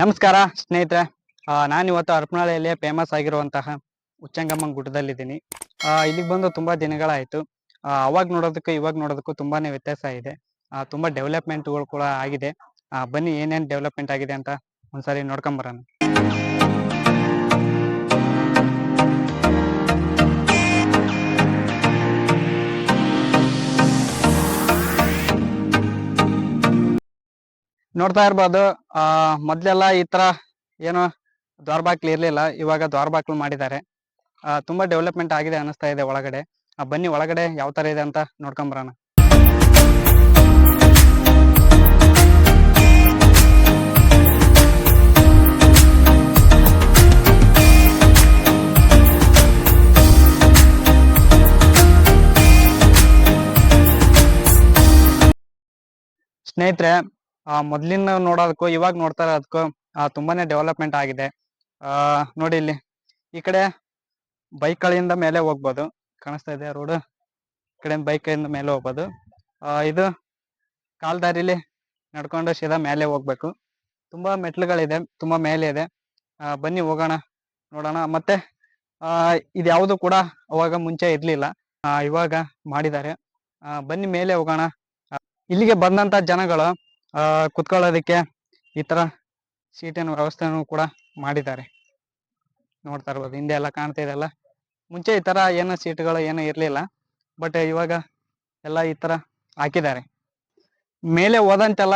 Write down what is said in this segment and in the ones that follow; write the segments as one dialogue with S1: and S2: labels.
S1: ನಮಸ್ಕಾರ ಸ್ನೇಹಿತರೆ. ನಾನು ಇವತ್ತು ಹರಪನಹಳ್ಳಿಯಲ್ಲಿ ಫೇಮಸ್ ಆಗಿರುವಂತಹ ಉಚ್ಚಂಗಮ್ಮನ ಗುಡ್ಡದಲ್ಲಿದ್ದೀನಿ. ಇಲ್ಲಿಗೆ ಬಂದು ತುಂಬಾ ದಿನಗಳಾಯಿತು. ಅವಾಗ ನೋಡೋದಕ್ಕೂ ಇವಾಗ ನೋಡೋದಕ್ಕೂ ತುಂಬಾನೇ ವ್ಯತ್ಯಾಸ ಇದೆ. ತುಂಬಾ ಡೆವಲಪ್ಮೆಂಟ್ಗಳು ಕೂಡ ಆಗಿದೆ. ಬನ್ನಿ ಏನೇನು ಡೆವಲಪ್ಮೆಂಟ್ ಆಗಿದೆ ಅಂತ ಒಂದ್ಸರಿ ನೋಡ್ಕೊಂಬರೋಣ. ನೋಡ್ತಾ ಇರ್ಬೋದು. ಮೊದ್ಲೆಲ್ಲ ಈ ತರ ಏನು ದ್ವಾರಬಾಕ್ಲು ಇರ್ಲಿಲ್ಲ, ಇವಾಗ ದ್ವಾರಬಾಕ್ಲು ಮಾಡಿದ್ದಾರೆ. ತುಂಬಾ ಡೆವಲಪ್ಮೆಂಟ್ ಆಗಿದೆ ಅನಿಸ್ತಾ ಇದೆ ಒಳಗಡೆ. ಬನ್ನಿ ಒಳಗಡೆ ಯಾವ ತರ ಇದೆ ಅಂತ ನೋಡ್ಕೊಂಬರೋಣ. ಸ್ನೇಹಿತರೆ, ಮೊದ್ಲಿನ ನೋಡೋದಕ್ಕೂ ಇವಾಗ ನೋಡ್ತಾ ಇರೋದಕ್ಕೂ ತುಂಬಾನೇ ಡೆವಲಪ್ಮೆಂಟ್ ಆಗಿದೆ. ನೋಡಿ ಇಲ್ಲಿ ಈ ಕಡೆ ಬೈಕ್ ಗಳಿಂದ ಮೇಲೆ ಹೋಗ್ಬೋದು, ಕಾಣಿಸ್ತಾ ಇದೆ ರೋಡ್. ಈ ಕಡೆ ಬೈಕ್ ಇಂದ ಮೇಲೆ ಹೋಗ್ಬೋದು. ಇದು ಕಾಲ್ ದಾರಿಲಿ ನಡ್ಕೊಂಡು ಸೀದಾ ಮೇಲೆ ಹೋಗ್ಬೇಕು. ತುಂಬಾ ಮೆಟ್ಲುಗಳಿದೆ, ತುಂಬಾ ಮೇಲೆ ಇದೆ. ಬನ್ನಿ ಹೋಗೋಣ, ನೋಡೋಣ. ಮತ್ತೆ ಇದು ಯಾವುದು ಕೂಡ ಅವಾಗ ಮುಂಚೆ ಇರ್ಲಿಲ್ಲ, ಇವಾಗ ಮಾಡಿದ್ದಾರೆ. ಬನ್ನಿ ಮೇಲೆ ಹೋಗೋಣ. ಇಲ್ಲಿಗೆ ಬಂದಂತ ಜನಗಳು ಕುತ್ಕೊಳ್ಳೋದಕ್ಕೆ ಈ ತರ ಸೀಟಿನ ವ್ಯವಸ್ಥೆನೂ ಕೂಡ ಮಾಡಿದ್ದಾರೆ. ನೋಡ್ತಾ ಇರ್ಬೋದು, ಹಿಂದೆ ಎಲ್ಲ ಕಾಣ್ತಾ ಇದೆಲ್ಲ. ಮುಂಚೆ ಈ ತರ ಏನು ಸೀಟ್ಗಳು ಏನು ಇರ್ಲಿಲ್ಲ, ಬಟ್ ಇವಾಗ ಎಲ್ಲ ಈ ತರ ಹಾಕಿದ್ದಾರೆ. ಮೇಲೆ ಹೋದಂತೆಲ್ಲ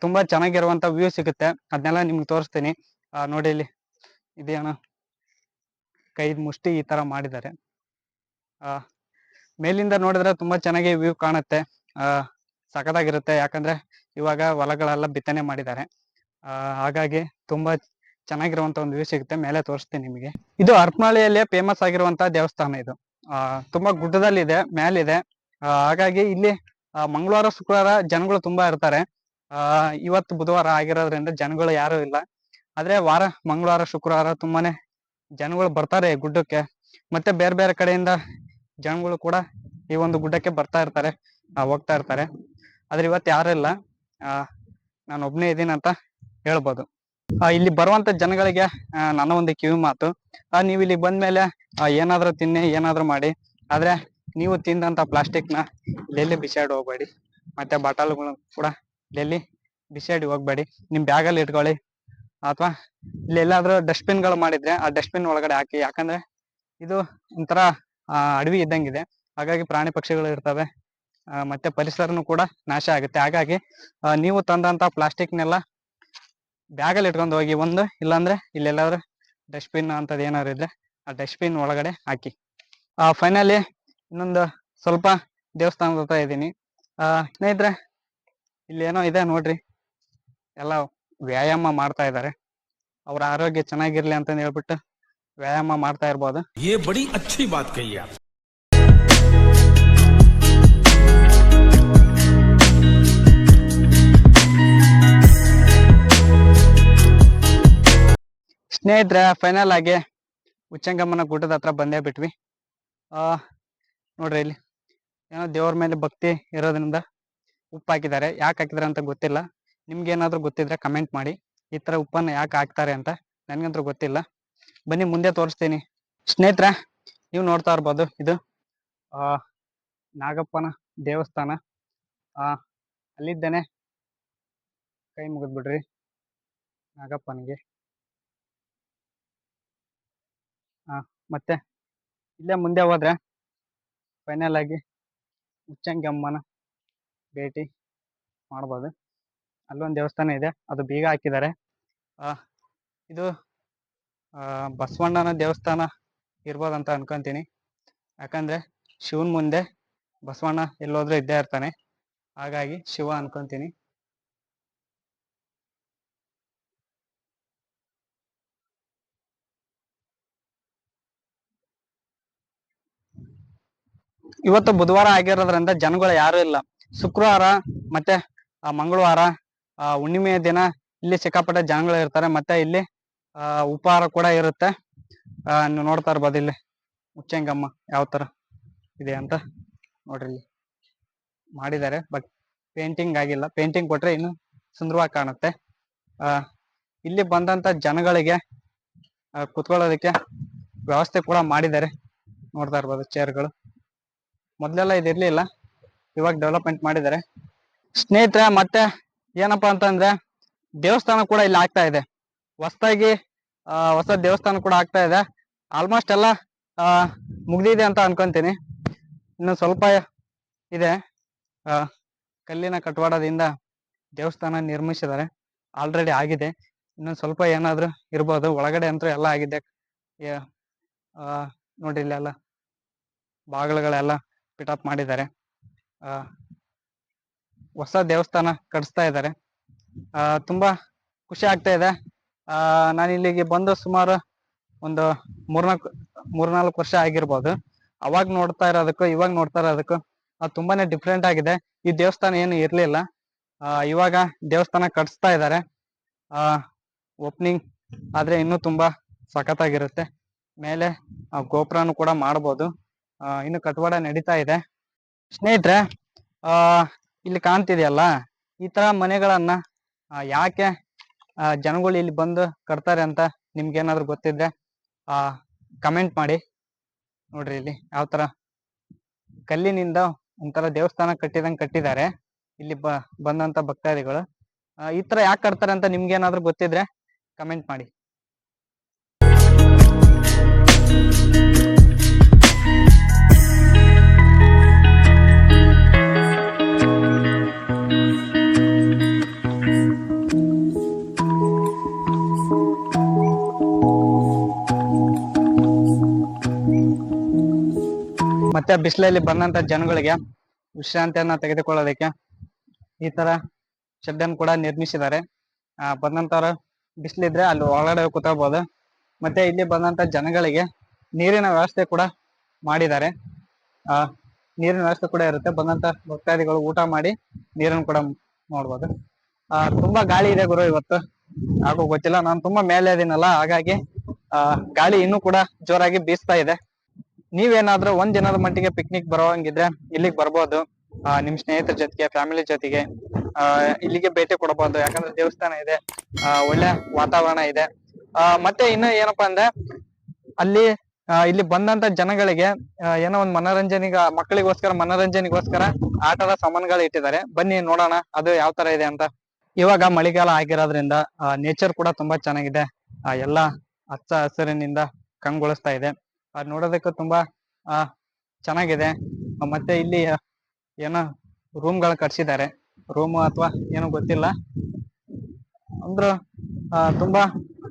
S1: ತುಂಬಾ ಚೆನ್ನಾಗಿರುವಂತ ವ್ಯೂ ಸಿಗುತ್ತೆ. ಅದನ್ನೆಲ್ಲ ನಿಮ್ಗೆ ತೋರಿಸ್ತೀನಿ. ನೋಡಿ ಇಲ್ಲಿ ಇದೇನು ಕೈದ್ ಮುಷ್ಟಿ ಈ ತರ ಮಾಡಿದ್ದಾರೆ. ಮೇಲಿಂದ ನೋಡಿದ್ರೆ ತುಂಬಾ ಚೆನ್ನಾಗಿ ವ್ಯೂ ಕಾಣುತ್ತೆ. ಸಖತ್ತಾಗಿರುತ್ತೆ. ಯಾಕಂದ್ರೆ ಇವಾಗ ಹೊಲಗಳೆಲ್ಲ ಬಿತ್ತನೆ ಮಾಡಿದ್ದಾರೆ. ಹಾಗಾಗಿ ತುಂಬಾ ಚೆನ್ನಾಗಿರುವಂತ ಒಂದು ವ್ಯೂ ಸಿಗುತ್ತೆ. ಮೇಲೆ ತೋರಿಸ್ತೀನಿ ನಿಮಗೆ. ಇದು ಹರಪನಹಳ್ಳಿಯಲ್ಲಿ ಫೇಮಸ್ ಆಗಿರುವಂತ ದೇವಸ್ಥಾನ. ಇದು ತುಂಬಾ ಗುಡ್ಡದಲ್ಲಿದೆ, ಮೇಲಿದೆ. ಹಾಗಾಗಿ ಇಲ್ಲಿ ಮಂಗಳವಾರ ಶುಕ್ರವಾರ ಜನಗಳು ತುಂಬಾ ಇರ್ತಾರೆ. ಇವತ್ತು ಬುಧವಾರ ಆಗಿರೋದ್ರಿಂದ ಜನಗಳು ಯಾರು ಇಲ್ಲ. ಆದ್ರೆ ಮಂಗಳವಾರ ಶುಕ್ರವಾರ ತುಂಬಾನೇ ಜನಗಳು ಬರ್ತಾರೆ ಗುಡ್ಡಕ್ಕೆ. ಮತ್ತೆ ಬೇರೆ ಬೇರೆ ಕಡೆಯಿಂದ ಜನಗಳು ಕೂಡ ಈ ಒಂದು ಗುಡ್ಡಕ್ಕೆ ಬರ್ತಾ ಇರ್ತಾರೆ, ಹೋಗ್ತಾ ಇರ್ತಾರೆ. ಆದ್ರೆ ಇವತ್ತು ಯಾರು ಇಲ್ಲ, ನಾನು ಒಬ್ನೇ ಇದ್ದೀನಿ ಅಂತ ಹೇಳ್ಬೋದು. ಇಲ್ಲಿ ಬರುವಂತ ಜನಗಳಿಗೆ ನನ್ನ ಒಂದು ಕಿವಿ ಮಾತು, ನೀವು ಇಲ್ಲಿ ಬಂದ್ಮೇಲೆ ಏನಾದ್ರೂ ತಿನ್ನಿ, ಏನಾದ್ರೂ ಮಾಡಿ, ಆದ್ರೆ ನೀವು ತಿಂದಂತ ಪ್ಲಾಸ್ಟಿಕ್ನ ಇಲ್ಲೆಲ್ಲಿ ಬಿಸಾಡಿ ಹೋಗ್ಬೇಡಿ. ಮತ್ತೆ ಬಾಟಲ್ಗಳು ಕೂಡ ಇಲ್ಲೆಲ್ಲಿ ಬಿಸಾಡಿ ಹೋಗ್ಬೇಡಿ. ನಿಮ್ ಬ್ಯಾಗಲ್ಲಿ ಇಟ್ಕೊಳ್ಳಿ, ಅಥವಾ ಇಲ್ಲೆಲ್ಲಾದ್ರೂ ಡಸ್ಟ್ಬಿನ್ಗಳು ಮಾಡಿದ್ರೆ ಆ ಡಸ್ಟ್ಬಿನ್ ಒಳಗಡೆ ಹಾಕಿ. ಯಾಕಂದ್ರೆ ಇದು ಒಂಥರ ಅಡವಿ ಇದ್ದಂಗಿದೆ. ಹಾಗಾಗಿ ಪ್ರಾಣಿ ಪಕ್ಷಿಗಳು ಇರ್ತವೆ, ಮತ್ತೆ ಪರಿಸರನು ಕೂಡ ನಾಶ ಆಗುತ್ತೆ. ಹಾಗಾಗಿ ನೀವು ತಂದಂತ ಪ್ಲಾಸ್ಟಿಕ್ನೆಲ್ಲ ಬ್ಯಾಗಲ್ಲಿ ಇಟ್ಕೊಂಡು ಹೋಗಿ, ಒಂದು ಇಲ್ಲಾಂದ್ರೆ ಇಲ್ಲೆಲ್ಲಾದ್ರೂ ಡಸ್ಟ್ಬಿನ್ ಅಂತದ್ ಏನಾದ್ರು ಇದ್ರೆ ಆ ಡಸ್ಟ್ಬಿನ್ ಒಳಗಡೆ ಹಾಕಿ. ಫೈನಲಿ ಇನ್ನೊಂದು ಸ್ವಲ್ಪ ದೇವಸ್ಥಾನದ ಹತ್ರ ಇದ್ದೀನಿ. ಸ್ನೇಹಿತರೆ, ಇಲ್ಲಿ ಏನೋ ಇದೆ ನೋಡ್ರಿ, ಎಲ್ಲ ವ್ಯಾಯಾಮ ಮಾಡ್ತಾ ಇದ್ದಾರೆ. ಅವ್ರ ಆರೋಗ್ಯ ಚೆನ್ನಾಗಿರ್ಲಿ ಅಂತ ಹೇಳ್ಬಿಟ್ಟು ವ್ಯಾಯಾಮ ಮಾಡ್ತಾ ಇರ್ಬೋದು.
S2: ये बड़ी अच्छी बात कही आप.
S1: ಸ್ನೇಹಿತರೆ, ಫೈನಲ್ ಆಗಿ ಉಚ್ಚಂಗಮ್ಮನ ಗುಡ್ಡದ ಹತ್ರ ಬಂದೇ ಬಿಟ್ವಿ. ನೋಡ್ರಿ ಇಲ್ಲಿ ಏನೋ ದೇವ್ರ ಮೇಲೆ ಭಕ್ತಿ ಇರೋದ್ರಿಂದ ಉಪ್ಪು ಹಾಕಿದ್ದಾರೆ. ಯಾಕೆ ಹಾಕಿದಾರೆ ಅಂತ ಗೊತ್ತಿಲ್ಲ. ನಿಮ್ಗೆ ಏನಾದ್ರು ಗೊತ್ತಿದ್ರೆ ಕಮೆಂಟ್ ಮಾಡಿ. ಈ ತರ ಉಪ್ಪನ್ನ ಯಾಕೆ ಹಾಕ್ತಾರೆ ಅಂತ ನನ್ಗಂತೂ ಗೊತ್ತಿಲ್ಲ. ಬನ್ನಿ ಮುಂದೆ ತೋರಿಸ್ತೀನಿ. ಸ್ನೇಹಿತರೆ, ನೀವು ನೋಡ್ತಾ ಇರ್ಬೋದು, ಇದು ನಾಗಪ್ಪನ ದೇವಸ್ಥಾನ. ಅಲ್ಲಿದ್ದೇನೆ, ಕೈ ಮುಗಿದ್ಬಿಡ್ರಿ ನಾಗಪ್ಪನಿಗೆ. ಮತ್ತೆ ಇಲ್ಲೇ ಮುಂದೆ ಹೋದ್ರೆ ಫೈನಲ್ ಆಗಿ ಉಚ್ಚಂಗಮ್ಮನ ಭೇಟಿ ಮಾಡ್ಬೋದು. ಅಲ್ಲೊಂದು ದೇವಸ್ಥಾನ ಇದೆ, ಅದು ಬೀಗ ಹಾಕಿದ್ದಾರೆ. ಇದು ಬಸವಣ್ಣನ ದೇವಸ್ಥಾನ ಇರ್ಬೋದಂತ ಅನ್ಕೊಂತೀನಿ. ಯಾಕಂದ್ರೆ ಶಿವನ್ ಮುಂದೆ ಬಸವಣ್ಣ ಎಲ್ಲೋದ್ರೂ ಇದ್ದೇ ಇರ್ತಾನೆ, ಹಾಗಾಗಿ ಶಿವ ಅನ್ಕೊಂತೀನಿ. ಇವತ್ತು ಬುಧವಾರ ಆಗಿರೋದ್ರಿಂದ ಜನಗಳು ಯಾರು ಇಲ್ಲ. ಶುಕ್ರವಾರ ಮತ್ತೆ ಮಂಗಳವಾರ ಹುಣ್ಣಿಮೆಯ ದಿನ ಇಲ್ಲಿ ಸಿಕ್ಕಾಪಟ್ಟೆ ಜನಗಳು ಇರ್ತಾರೆ. ಮತ್ತೆ ಇಲ್ಲಿ ಉಪಹಾರ ಕೂಡ ಇರುತ್ತೆ. ನೀವು ನೋಡ್ತಾ ಇರ್ಬೋದು ಇಲ್ಲಿ ಉಚ್ಚಂಗಮ್ಮ ಯಾವ ತರ ಇದೆ ಅಂತ. ನೋಡ್ರಿ ಇಲ್ಲಿ ಮಾಡಿದ್ದಾರೆ, ಬಟ್ ಪೇಂಟಿಂಗ್ ಆಗಿಲ್ಲ. ಪೇಂಟಿಂಗ್ ಕೊಟ್ರೆ ಇನ್ನು ಸುಂದರವಾಗಿ ಕಾಣುತ್ತೆ. ಇಲ್ಲಿ ಬಂದಂತ ಜನಗಳಿಗೆ ಕುತ್ಕೊಳ್ಳೋದಕ್ಕೆ ವ್ಯವಸ್ಥೆ ಕೂಡ ಮಾಡಿದ್ದಾರೆ. ನೋಡ್ತಾ ಇರ್ಬೋದು ಚೇರ್ಗಳು. ಮೊದ್ಲೆಲ್ಲ ಇದಿರ್ಲಿಲ್ಲ, ಇವಾಗ ಡೆವಲಪ್ಮೆಂಟ್ ಮಾಡಿದ್ದಾರೆ. ಸ್ನೇಹಿತರೆ ಮತ್ತೆ ಏನಪ್ಪಾ ಅಂತಂದ್ರೆ ದೇವಸ್ಥಾನ ಕೂಡ ಇಲ್ಲಿ ಆಗ್ತಾ ಇದೆ. ಹೊಸದಾಗಿ ಹೊಸ ದೇವಸ್ಥಾನ ಕೂಡ ಆಗ್ತಾ ಇದೆ. ಆಲ್ಮೋಸ್ಟ್ ಎಲ್ಲ ಮುಗ್ದಿದೆ ಅಂತ ಅನ್ಕೊಂತೀನಿ. ಇನ್ನು ಸ್ವಲ್ಪ ಇದೆ. ಕಲ್ಲಿನ ಕಟ್ಟಡದಿಂದ ದೇವಸ್ಥಾನ ನಿರ್ಮಿಸಿದ್ದಾರೆ. ಆಲ್ರೆಡಿ ಆಗಿದೆ. ಇನ್ನೊಂದು ಸ್ವಲ್ಪ ಏನಾದ್ರು ಇರ್ಬೋದು. ಒಳಗಡೆ ಅಂತೂ ಎಲ್ಲ ಆಗಿದೆ. ನೋಡಿ ಇಲ್ಲೆಲ್ಲ ಬಾಗಿಲುಗಳೆಲ್ಲ ಪಿಟಪ್ ಮಾಡಿದ್ದಾರೆ. ಹೊಸ ದೇವಸ್ಥಾನ ಕಟ್ಸ್ತಾ ಇದ್ದಾರೆ. ತುಂಬಾ ಖುಷಿ ಆಗ್ತಾ ಇದೆ. ನಾನು ಇಲ್ಲಿಗೆ ಬಂದು ಸುಮಾರು ಒಂದು ಮೂರ್ನಾಲ್ಕು ವರ್ಷ ಆಗಿರ್ಬೋದು. ಅವಾಗ ನೋಡ್ತಾ ಇರೋದಕ್ಕೂ ಇವಾಗ ನೋಡ್ತಾ ಇರೋದಕ್ಕೂ ತುಂಬಾನೇ ಡಿಫ್ರೆಂಟ್ ಆಗಿದೆ. ಈ ದೇವಸ್ಥಾನ ಏನು ಇರ್ಲಿಲ್ಲ. ಇವಾಗ ದೇವಸ್ಥಾನ ಕಟ್ಸ್ತಾ ಇದ್ದಾರೆ. ಓಪನಿಂಗ್ ಆದ್ರೆ ಇನ್ನೂ ತುಂಬಾ ಸಖತ್ತಾಗಿರುತ್ತೆ. ಮೇಲೆ ಗೋಪುರನು ಕೂಡ ಮಾಡ್ಬೋದು. ಇನ್ನು ಕಟ್ಟಡ ನಡೀತಾ ಇದೆ. ಸ್ನೇಹಿತರೆ ಇಲ್ಲಿ ಕಾಣ್ತಿದೆಯಲ್ಲ, ಈ ತರ ಮನೆಗಳನ್ನ ಯಾಕೆ ಜನಗಳು ಇಲ್ಲಿ ಬಂದು ಕಟ್ತಾರೆ ಅಂತ ನಿಮ್ಗೆ ಏನಾದ್ರು ಗೊತ್ತಿದ್ರೆ ಕಮೆಂಟ್ ಮಾಡಿ. ನೋಡ್ರಿ ಇಲ್ಲಿ ಯಾವ ತರ ಕಲ್ಲಿನಿಂದ ಒಂಥರ ದೇವಸ್ಥಾನ ಕಟ್ಟಿದಂಗೆ ಕಟ್ಟಿದ್ದಾರೆ ಇಲ್ಲಿ ಬಂದಂತ ಭಕ್ತಾದಿಗಳು. ಈ ತರ ಯಾಕೆ ಕಟ್ತಾರೆ ಅಂತ ನಿಮ್ಗೆ ಏನಾದ್ರು ಗೊತ್ತಿದ್ರೆ ಕಮೆಂಟ್ ಮಾಡಿ. ಮತ್ತೆ ಬಿಸಿಲಲ್ಲಿ ಬಂದಂತ ಜನಗಳಿಗೆ ವಿಶ್ರಾಂತಿಯನ್ನ ತೆಗೆದುಕೊಳ್ಳೋದಕ್ಕೆ ಈ ತರ ಶೆಡ್ ಅನ್ನು ಕೂಡ ನಿರ್ಮಿಸಿದ್ದಾರೆ. ಬಂದಂತವ್ರು ಬಿಸಿಲಿದ್ರೆ ಅಲ್ಲಿ ಒಳಗಡೆ ಕೂತ್ಕೋಬಹುದು. ಮತ್ತೆ ಇಲ್ಲಿ ಬಂದಂತ ಜನಗಳಿಗೆ ನೀರಿನ ವ್ಯವಸ್ಥೆ ಕೂಡ ಮಾಡಿದ್ದಾರೆ. ನೀರಿನ ವ್ಯವಸ್ಥೆ ಕೂಡ ಇರುತ್ತೆ. ಬಂದಂತ ಭಕ್ತಾದಿಗಳು ಊಟ ಮಾಡಿ ನೀರನ್ನು ಕೂಡ ನೋಡ್ಬೋದು. ತುಂಬಾ ಗಾಳಿ ಇದೆ ಗುರು ಇವತ್ತು. ಯಾಕೋ ಗೊತ್ತಿಲ್ಲ, ನಾನು ತುಂಬಾ ಮೇಲೆ ಇದೀನಲ್ಲ, ಹಾಗಾಗಿ ಗಾಳಿ ಇನ್ನೂ ಕೂಡ ಜೋರಾಗಿ ಬೀಸ್ತಾ ಇದೆ. ನೀವೇನಾದ್ರೂ ಒಂದ್ ದಿನದ ಮಟ್ಟಿಗೆ ಪಿಕ್ನಿಕ್ ಬರೋಂಗಿದ್ರೆ ಇಲ್ಲಿಗೆ ಬರ್ಬೋದು. ನಿಮ್ ಸ್ನೇಹಿತರ ಜೊತೆಗೆ, ಫ್ಯಾಮಿಲಿ ಜೊತೆಗೆ ಇಲ್ಲಿಗೆ ಭೇಟಿ ಕೊಡಬಹುದು. ಯಾಕಂದ್ರೆ ದೇವಸ್ಥಾನ ಇದೆ, ಒಳ್ಳೆ ವಾತಾವರಣ ಇದೆ. ಮತ್ತೆ ಇನ್ನು ಏನಪ್ಪಾ ಅಂದ್ರೆ ಅಲ್ಲಿ ಇಲ್ಲಿ ಬಂದಂತ ಜನಗಳಿಗೆ ಏನೋ ಒಂದು ಮಕ್ಕಳಿಗೋಸ್ಕರ ಮನೋರಂಜನೆಗೋಸ್ಕರ ಆಟದ ಸಾಮಾನುಗಳು ಇಟ್ಟಿದ್ದಾರೆ. ಬನ್ನಿ ನೋಡೋಣ ಅದು ಯಾವ ತರ ಇದೆ ಅಂತ. ಇವಾಗ ಮಳೆಗಾಲ ಆಗಿರೋದ್ರಿಂದ ನೇಚರ್ ಕೂಡ ತುಂಬಾ ಚೆನ್ನಾಗಿದೆ. ಎಲ್ಲಾ ಹಚ್ಚ ಹಸಿರಿನಿಂದ ಕಂಗೊಳಿಸ್ತಾ ಇದೆ. ನೋಡೋದಕ್ಕೂ ತುಂಬಾ ಚೆನ್ನಾಗಿದೆ. ಮತ್ತೆ ಇಲ್ಲಿ ಏನೋ ರೂಮ್ಗಳು ಕಟ್ಸಿದ್ದಾರೆ. ರೂಮ್ ಅಥವಾ ಏನೋ ಗೊತ್ತಿಲ್ಲ, ಅಂದ್ರು ತುಂಬಾ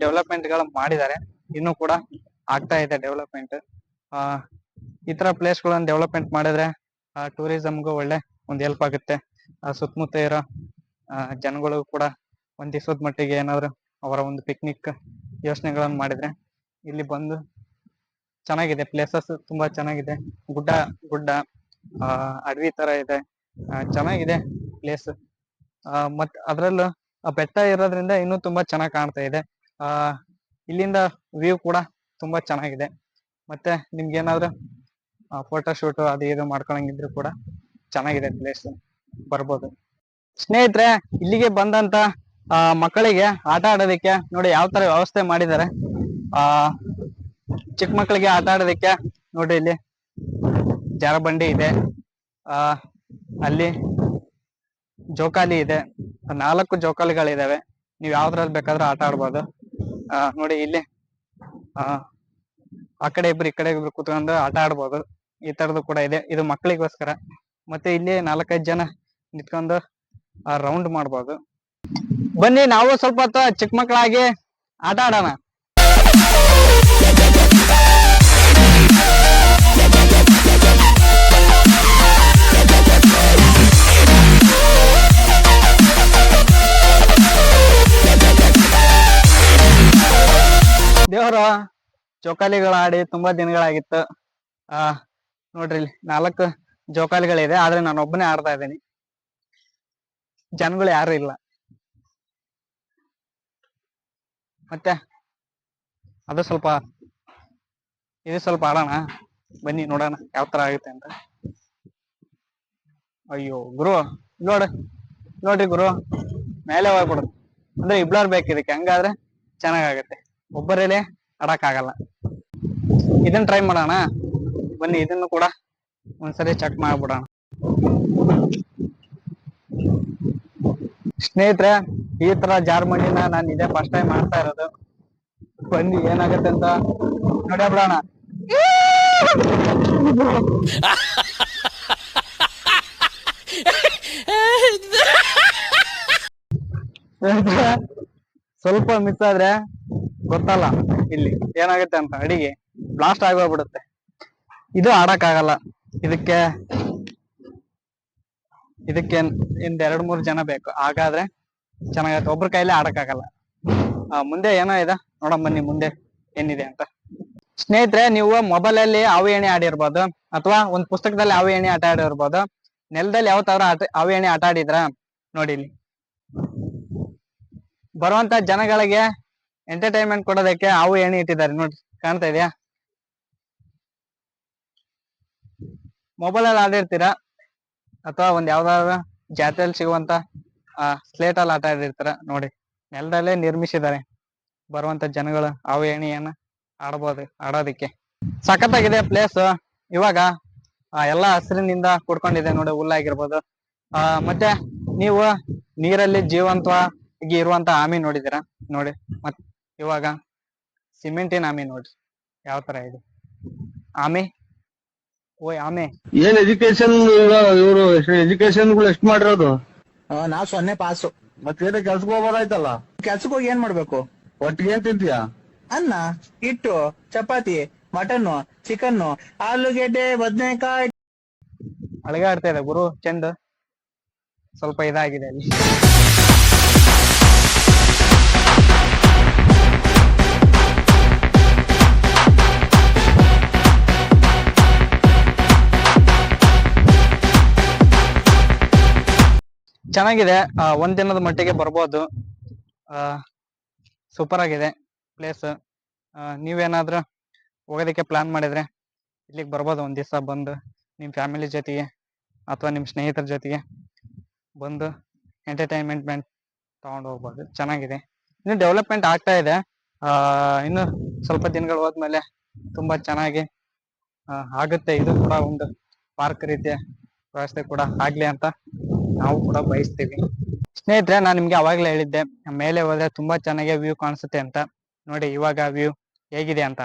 S1: ಡೆವಲಪ್ಮೆಂಟ್ ಗಳು ಮಾಡಿದ್ದಾರೆ. ಇನ್ನೂ ಕೂಡ ಆಗ್ತಾ ಇದೆ ಡೆವಲಪ್ಮೆಂಟ್. ಈ ತರ ಪ್ಲೇಸ್ ಗಳನ್ನ ಡೆವಲಪ್ಮೆಂಟ್ ಮಾಡಿದ್ರೆ ಟೂರಿಸಂಗೂ ಒಳ್ಳೆ ಒಂದು ಹೆಲ್ಪ್ ಆಗುತ್ತೆ. ಸುತ್ತಮುತ್ತ ಇರೋ ಜನಗಳು ಕೂಡ ಒಂದ್ ದಿವಸದ ಮಟ್ಟಿಗೆ ಏನಾದ್ರು ಅವರ ಒಂದು ಪಿಕ್ನಿಕ್ ಯೋಚನೆಗಳನ್ನ ಮಾಡಿದ್ರೆ ಇಲ್ಲಿ ಬಂದು ಚೆನ್ನಾಗಿದೆ. ಪ್ಲೇಸಸ್ ತುಂಬಾ ಚೆನ್ನಾಗಿದೆ. ಗುಡ್ಡ ಅಡವಿ ತರ ಇದೆ. ಚೆನ್ನಾಗಿದೆ ಪ್ಲೇಸ್. ಮತ್ ಅದ್ರಲ್ಲೂ ಬೆಟ್ಟ ಇರೋದ್ರಿಂದ ಇನ್ನೂ ತುಂಬಾ ಚೆನ್ನಾಗಿ ಕಾಣ್ತಾ ಇದೆ. ಇಲ್ಲಿಂದ ವ್ಯೂ ಕೂಡ ತುಂಬಾ ಚೆನ್ನಾಗಿದೆ. ಮತ್ತೆ ನಿಮ್ಗೆ ಏನಾದ್ರು ಫೋಟೋ ಶೂಟ್ ಅದು ಇದು ಮಾಡ್ಕೊಳಂಗಿದ್ರು ಕೂಡ ಚೆನ್ನಾಗಿದೆ ಪ್ಲೇಸ್, ಬರ್ಬೋದು. ಸ್ನೇಹಿತರೆ ಇಲ್ಲಿಗೆ ಬಂದಂತ ಮಕ್ಕಳಿಗೆ ಆಟ ಆಡೋದಕ್ಕೆ ನೋಡಿ ಯಾವ ತರ ವ್ಯವಸ್ಥೆ ಮಾಡಿದ್ದಾರೆ. ಚಿಕ್ಕ ಮಕ್ಕಳಿಗೆ ಆಟ ಆಡೋದಕ್ಕೆ ನೋಡಿ ಇಲ್ಲಿ ಜಾರಬಂಡಿ ಇದೆ. ಅಲ್ಲಿ ಜೋಕಾಲಿ ಇದೆ. 4 ಜೋಕಾಲಿಗಳಿದಾವೆ. ನೀವ್ ಯಾವ್ದ್ರಲ್ಲಿ ಬೇಕಾದ್ರೂ ಆಟ ಆಡ್ಬೋದು. ನೋಡಿ ಇಲ್ಲಿ ಆ ಕಡೆ ಇಬ್ರು ಈ ಕಡೆ ಇಬ್ರು ಕೂತ್ಕೊಂಡು ಆಟ ಆಡ್ಬೋದು. ಈ ತರದ್ದು ಕೂಡ ಇದೆ. ಇದು ಮಕ್ಕಳಿಗೋಸ್ಕರ. ಮತ್ತೆ ಇಲ್ಲಿ 4-5 ಜನ ನಿಂತ್ಕೊಂಡು ರೌಂಡ್ ಮಾಡ್ಬೋದು. ಬನ್ನಿ ನಾವು ಸ್ವಲ್ಪ ಹೊತ್ತು ಚಿಕ್ಕ ಮಕ್ಕಳಾಗಿ ಆಟ ಆಡೋಣ. ದೇವರು ಜೋಕಾಲಿಗಳು ಆಡಿ ತುಂಬಾ ದಿನಗಳಾಗಿತ್ತು. ನೋಡ್ರಿ ಇಲ್ಲಿ 4 ಜೋಕಾಲಿಗಳಿದೆ. ಆದ್ರೆ ನಾನು ಒಬ್ಬನೇ ಆಡ್ತಾ ಇದ್ದೀನಿ, ಜನಗಳು ಯಾರು ಇಲ್ಲ. ಮತ್ತೆ ಇದು ಸ್ವಲ್ಪ ಆಡೋಣ. ಬನ್ನಿ ನೋಡೋಣ ಯಾವ ತರ ಆಗುತ್ತೆ ಅಂತ. ಅಯ್ಯೋ ಗುರು ನೋಡ್ರಿ ಗುರು, ಮೇಲೆ ಹೋಗ್ಬಿಡುದು. ಅಂದ್ರೆ ಇಬ್ಳರ್ ಬೇಕು ಇದಕ್ಕೆ. ಹಂಗಾದ್ರೆ ಚೆನ್ನಾಗಾಗತ್ತೆ. ಒಬ್ಬರಲ್ಲೇ ಆಡಕ್ ಆಗಲ್ಲ. ಇದನ್ನ ಟ್ರೈ ಮಾಡೋಣ ಬನ್ನಿ, ಇದನ್ನು ಕೂಡ ಒಂದ್ಸರಿ ಚೆಕ್ ಮಾಡ್ಬಿಡೋಣ. ಸ್ನೇಹಿತರೆ, ಈ ತರ ಜಾರ್ಮಂಡಿನ ನಾನು ಇದೇ ಫಸ್ಟ್ ಟೈಮ್ ಮಾಡ್ತಾ ಇರೋದು. ಬನ್ನಿ ಏನಾಗತ್ತೆ ಅಂತ ನೋಡೇ ಬಿಡೋಣ. ಸ್ವಲ್ಪ ಮಿಸ್ ಆದ್ರೆ ಗೊತ್ತಲ್ಲ ಇಲ್ಲಿ ಏನಾಗುತ್ತೆ ಅಂತ, ಅಡಿಗೆ ಬ್ಲಾಸ್ಟ್ ಆಗೋಗ್ಬಿಡುತ್ತೆ. ಇದು ಆಡಕ್ ಆಗಲ್ಲ. ಇದಕ್ಕೆ ಇದಕ್ಕೆ ಇಂದ 2-3 ಜನ ಬೇಕು, ಹಾಗಾದ್ರೆ ಚೆನ್ನಾಗತ್ತೆ. ಒಬ್ರ ಕೈಲೇ ಆಡಕ್ ಆಗಲ್ಲ. ಮುಂದೆ ಏನೋ ಇದೆ ನೋಡಮ್ ಬನ್ನಿ, ಮುಂದೆ ಏನಿದೆ ಅಂತ. ಸ್ನೇಹಿತರೆ, ನೀವು ಮೊಬೈಲ್ ಅಲ್ಲಿ ಹಾವು ಏಣಿ ಆಡಿರ್ಬೋದು, ಅಥವಾ ಒಂದ್ ಪುಸ್ತಕದಲ್ಲಿ ಹಾವು ಏಣಿ ಆಟ ಆಡಿರ್ಬೋದು. ನೆಲದಲ್ಲಿ ಯಾವ ತರ ಹಾವು ಏಣಿ ಆಟ ಆಡಿದ್ರ ನೋಡಿ. ಇಲ್ಲಿ ಬರುವಂತ ಜನಗಳಿಗೆ ಎಂಟರ್ಟೈನ್ಮೆಂಟ್ ಕೊಡೋದಕ್ಕೆ ಹಾವು ಏಣಿ ಇಟ್ಟಿದ್ದಾರೆ ನೋಡಿ, ಕಾಣ್ತಾ ಇದೆಯಾ? ಮೊಬೈಲ್ ಅಲ್ಲಿ ಆಡಿರ್ತೀರಾ, ಅಥವಾ ಒಂದ್ ಯಾವ್ದಾದ್ರು ಜಾತ್ರೆಯಲ್ಲಿ ಸಿಗುವಂತ ಸ್ಲೇಟ್ ಅಲ್ಲಿ ಆಟ ಆಡಿರ್ತೀರ ನೋಡಿ. ನೆಲದಲ್ಲೇ ನಿರ್ಮಿಸಿದ್ದಾರೆ ಬರುವಂತ ಜನಗಳು ಹಾವು ಏಣಿಯನ್ನ ಆಡೋದಿಕ್ಕೆ. ಸಖತ್ತಾಗಿದೆ ಪ್ಲೇಸ್. ಇವಾಗ ಎಲ್ಲಾ ಹಸಿರಿನಿಂದ ಕೂಡ್ಕೊಂಡಿದೆ ನೋಡಿ, ಹುಲ್ಲಾಗಿರ್ಬೋದು. ಮತ್ತೆ ನೀವು ನೀರಲ್ಲಿ ಜೀವಂತವಾಗಿ ಇರುವಂತ ಆಮಿ ನೋಡಿದೀರಾ ನೋಡಿ. ಮತ್ ಇವಾಗ ಸಿಮೆಂಟಿನ ಆಮಿ ನೋಡ್ರಿ ಯಾವ ತರ ಇದೆ ಆಮೆ. ಓಯ್ ಆಮೆ,
S3: ಏನ್ ಎಜುಕೇಶನ್ ಇವರು ಎಜುಕೇಶನ್ ಎಷ್ಟು ಮಾಡಿರೋದು?
S4: ನಾವ್ 0 ಪಾಸು.
S3: ಮತ್ತೇನ ಕೆಲ್ಸಕ್ಕೆ ಹೋಗೋದಾಯ್ತಲ್ಲ.
S4: ಕೆಲ್ಸಕ್ಕೆ ಹೋಗಿ ಏನ್ ಮಾಡ್ಬೇಕು?
S3: ಒಟ್ಟಿಗೆ ಏನ್ ತಿಂತೀಯ?
S4: ಅನ್ನ, ಹಿಟ್ಟು, ಚಪಾತಿ, ಮಟನ್ನು, ಚಿಕನ್ನು, ಆಲೂಗೆಡ್ಡೆ, ಬದನೆಕಾಯಿ.
S1: ಅಳಗಾಡ್ತಾ ಇದೆ ಗುರು ಚಂದ್. ಸ್ವಲ್ಪ ಇದಾಗಿದೆ ಅಲ್ಲಿ. ಚೆನ್ನಾಗಿದೆ. ಒಂದ್ ದಿನದ ಮಟ್ಟಿಗೆ ಬರ್ಬೋದು. ಸೂಪರ್ ಆಗಿದೆ ಪ್ಲೇಸ್. ನೀವೇನಾದ್ರೂ ಹೋಗೋದಕ್ಕೆ ಪ್ಲಾನ್ ಮಾಡಿದ್ರೆ ಇಲ್ಲಿಗೆ ಬರ್ಬೋದು. ಒಂದ್ ದಿವಸ ಬಂದು ನಿಮ್ ಫ್ಯಾಮಿಲಿ ಜೊತೆಗೆ ಅಥವಾ ನಿಮ್ ಸ್ನೇಹಿತರ ಜೊತೆಗೆ ಬಂದು ಎಂಟರ್ಟೈನ್ಮೆಂಟ್ ತಗೊಂಡು ಹೋಗ್ಬೋದು. ಚೆನ್ನಾಗಿದೆ. ಇನ್ನು ಡೆವಲಪ್ಮೆಂಟ್ ಆಗ್ತಾ ಇದೆ. ಇನ್ನು ಸ್ವಲ್ಪ ದಿನಗಳು ಹೋದ್ಮೇಲೆ ತುಂಬಾ ಚೆನ್ನಾಗಿ ಆಗುತ್ತೆ. ಇದು ಕೂಡ ಒಂದು ಪಾರ್ಕ್ ರೀತಿಯ ವ್ಯವಸ್ಥೆ ಕೂಡ ಆಗ್ಲಿ ಅಂತ ನಾವು ಕೂಡ ಬಯಸ್ತೀವಿ. ಸ್ನೇಹಿತರೆ, ನಾನ್ ನಿಮ್ಗೆ ಅವಾಗ್ಲೇ ಹೇಳಿದ್ದೆ ಮೇಲೆ ಹೋದ್ರೆ ತುಂಬಾ ಚೆನ್ನಾಗಿ ವ್ಯೂ ಕಾಣಿಸುತ್ತೆ ಅಂತ. ನೋಡಿ ಇವಾಗ ವ್ಯೂ ಹೇಗಿದೆ ಅಂತ.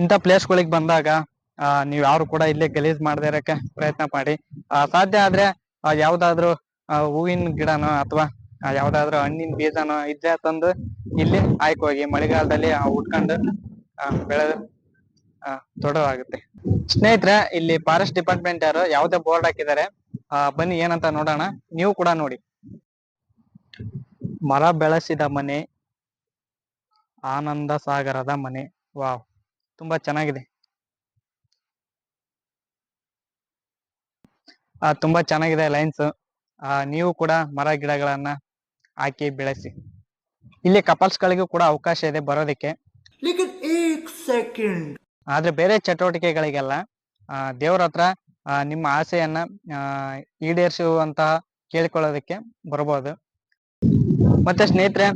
S1: ಇಂಥ ಪ್ಲೇಸ್ಗಳಿಗೆ ಬಂದಾಗ ನೀವ್ ಯಾರು ಕೂಡ ಇಲ್ಲೇ ಗಲೀಜ್ ಮಾಡದೇ ಇರಕ್ಕೆ ಪ್ರಯತ್ನ ಪಡಿ. ಸಾಧ್ಯ ಆದ್ರೆ ಯಾವ್ದಾದ್ರು ಹೂವಿನ ಗಿಡನೋ ಅಥವಾ ಯಾವ್ದಾದ್ರು ಹಣ್ಣಿನ ಬೀಜನೋ ಇದ್ರೆ ತಂದು ಇಲ್ಲಿ ಹೋಗಿ ಮಳೆಗಾಲದಲ್ಲಿ ಉಟ್ಕೊಂಡು ಬೆಳೆದು ದೊಡ್ಡವಾಗುತ್ತೆ. ಸ್ನೇಹಿತರೆ, ಇಲ್ಲಿ ಫಾರೆಸ್ಟ್ ಡಿಪಾರ್ಟ್ಮೆಂಟ್ ಯಾರು ಯಾವ್ದೇ ಬೋರ್ಡ್ ಹಾಕಿದ್ದಾರೆ, ಬನ್ನಿ ಏನಂತ ನೋಡೋಣ. ನೀವು ಕೂಡ ನೋಡಿ. ಮರ ಬೆಳೆಸಿದ ಮನೆ, ಆನಂದ ಸಾಗರದ ಮನೆ. ವಾವ್, ತುಂಬಾ ಚೆನ್ನಾಗಿದೆ. ತುಂಬಾ ಚೆನ್ನಾಗಿದೆ ಲೈನ್ಸ್. ನೀವು ಕೂಡ ಮರ ಗಿಡಗಳನ್ನ ಹಾಕಿ ಬೆಳೆಸಿ. ಇಲ್ಲಿ ಕಪಲ್ಸ್ ಗಳಿಗೂ ಕೂಡ ಅವಕಾಶ ಇದೆ ಬರೋದಕ್ಕೆ. ಆದ್ರೆ ಬೇರೆ ಚಟುವಟಿಕೆಗಳಿಗೆಲ್ಲ ದೇವ್ರ ಹತ್ರ ನಿಮ್ಮ ಆಸೆಯನ್ನ ಈಡೇರಿಸುವಂತಹ ಕೇಳಿಕೊಳ್ಳೋದಕ್ಕೆ ಬರ್ಬೋದು. ಮತ್ತೆ ಸ್ನೇಹಿತರೆ,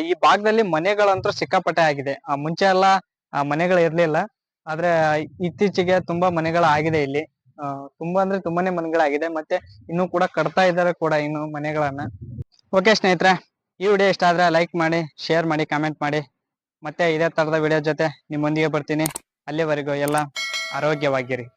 S1: ಈ ಭಾಗದಲ್ಲಿ ಮನೆಗಳಂತೂ ಸಿಕ್ಕಾಪಟ್ಟೆ ಆಗಿದೆ. ಮುಂಚೆ ಎಲ್ಲ ಮನೆಗಳು ಇರ್ಲಿಲ್ಲ, ಆದ್ರೆ ಇತ್ತೀಚೆಗೆ ತುಂಬಾ ಮನೆಗಳು ಆಗಿದೆ ಇಲ್ಲಿ. ತುಂಬಾ ಅಂದ್ರೆ ತುಂಬಾನೇ ಮನೆಗಳಾಗಿದೆ. ಮತ್ತೆ ಇನ್ನೂ ಕೂಡ ಕಟ್ತಾ ಇದ್ದಾರೆ ಕೂಡ ಇನ್ನು ಮನೆಗಳನ್ನ. ಓಕೆ ಸ್ನೇಹಿತರೆ, ಈ ವಿಡಿಯೋ ಇಷ್ಟ ಆದ್ರೆ ಲೈಕ್ ಮಾಡಿ, ಶೇರ್ ಮಾಡಿ, ಕಾಮೆಂಟ್ ಮಾಡಿ. ಮತ್ತೆ ಇದೇ ತರದ ವಿಡಿಯೋ ಜೊತೆ ನಿಮ್ಮೊಂದಿಗೆ ಬರ್ತೀನಿ. ಅಲ್ಲಿವರೆಗೂ ಎಲ್ಲ ಆರೋಗ್ಯವಾಗಿರಿ.